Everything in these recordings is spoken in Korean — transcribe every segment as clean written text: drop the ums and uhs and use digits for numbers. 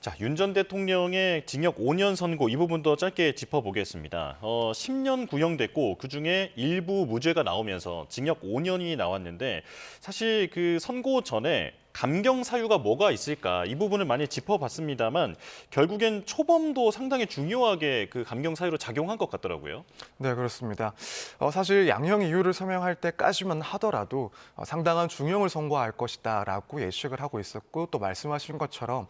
자, 윤 전 대통령의 징역 5년 선고 이 부분도 짧게 짚어보겠습니다. 10년 구형됐고 그중에 일부 무죄가 나오면서 징역 5년이 나왔는데 사실 그 선고 전에 감경 사유가 뭐가 있을까 이 부분을 많이 짚어봤습니다만 결국엔 초범도 상당히 중요하게 그 감경 사유로 작용한 것 같더라고요. 네, 그렇습니다. 사실 양형 이유를 서명할 때까지만 하더라도 상당한 중형을 선고할 것이다라고 예측을 하고 있었고 또 말씀하신 것처럼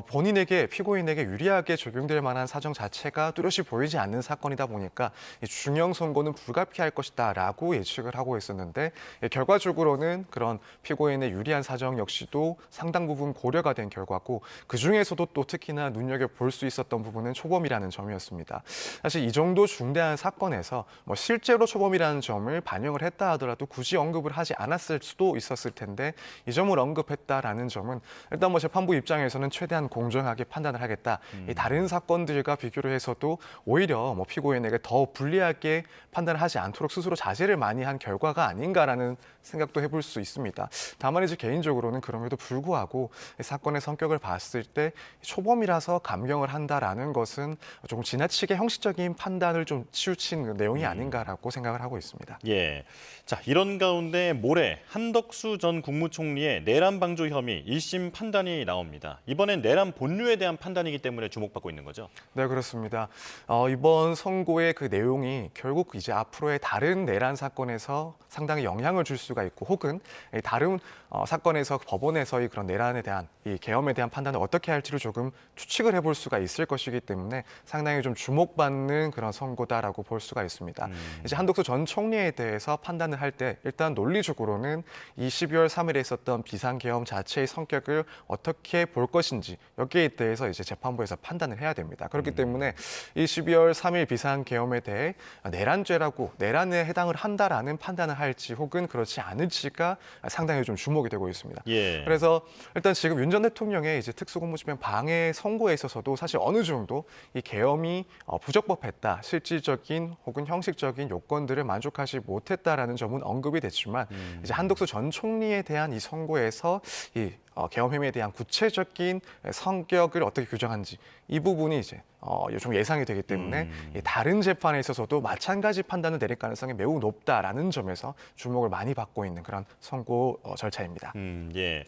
본인에게 피고인에게 유리하게 적용될 만한 사정 자체가 뚜렷이 보이지 않는 사건이다 보니까 이 중형 선고는 불가피할 것이다라고 예측을 하고 있었는데 결과적으로는 그런 피고인의 유리한 사정 역시도 상당 부분 고려가 된 결과고 그중에서도 또 특히나 눈여겨볼 수 있었던 부분은 초범이라는 점이었습니다. 사실 이 정도 중대한 사건에서 실제로 초범이라는 점을 반영을 했다 하더라도 굳이 언급을 하지 않았을 수도 있었을 텐데 이 점을 언급했다라는 점은 일단 재판부 입장에서는 최대한 공정하게 판단을 하겠다. 이 다른 사건들과 비교를 해서도 오히려 피고인에게 더 불리하게 판단을 하지 않도록 스스로 자제를 많이 한 결과가 아닌가라는 생각도 해볼 수 있습니다. 다만 이제 개인적으로는 그럼에도 불구하고 사건의 성격을 봤을 때 초범이라서 감경을 한다라는 것은 조금 지나치게 형식적인 판단을 좀 치우친 내용이 아닌가라고 생각을 하고 있습니다. 예. 자, 이런 가운데 모레 한덕수 전 국무총리의 내란 방조 혐의 1심 판단이 나옵니다. 이번엔 내란 본류에 대한 판단이기 때문에 주목받고 있는 거죠? 네, 그렇습니다. 이번 선고의 그 내용이 결국 이제 앞으로의 다른 내란 사건에서 상당히 영향을 줄 수가 있고 혹은 다른 사건에서 법원에서의 그런 내란에 대한 이 계엄에 대한 판단을 어떻게 할지를 조금 추측을 해볼 수가 있을 것이기 때문에 상당히 좀 주목받는 그런 선고다라고 볼 수가 있습니다. 이제 한덕수 전 총리에 대해서 판단을 할 때 일단 논리적으로는 이 12월 3일에 있었던 비상계엄 자체의 성격을 어떻게 볼 것인지 여기에 대해서 이제 재판부에서 판단을 해야 됩니다. 그렇기 때문에 이 12월 3일 비상계엄에 대해 내란죄라고 내란에 해당을 한다라는 판단을 할지 혹은 그렇지 않을지가 상당히 좀 주목이 되고 있습니다. 예. 그래서 일단 지금 윤 전 대통령의 이제 특수공무집행 방해 선고에 있어서도 사실 어느 정도 이 계엄이 부적법했다, 실질적인 혹은 형식적인 요건들을 만족하지 못했다라는 점은 언급이 됐지만 이제 한덕수 전 총리에 대한 이 선고에서 이 계엄 혐의에 대한 구체적인 성격을 어떻게 규정한지 이 부분이 이제 좀 예상이 되기 때문에 이 다른 재판에 있어서도 마찬가지 판단을 내릴 가능성이 매우 높다라는 점에서 주목을 많이 받고 있는 그런 선고 절차입니다. 예.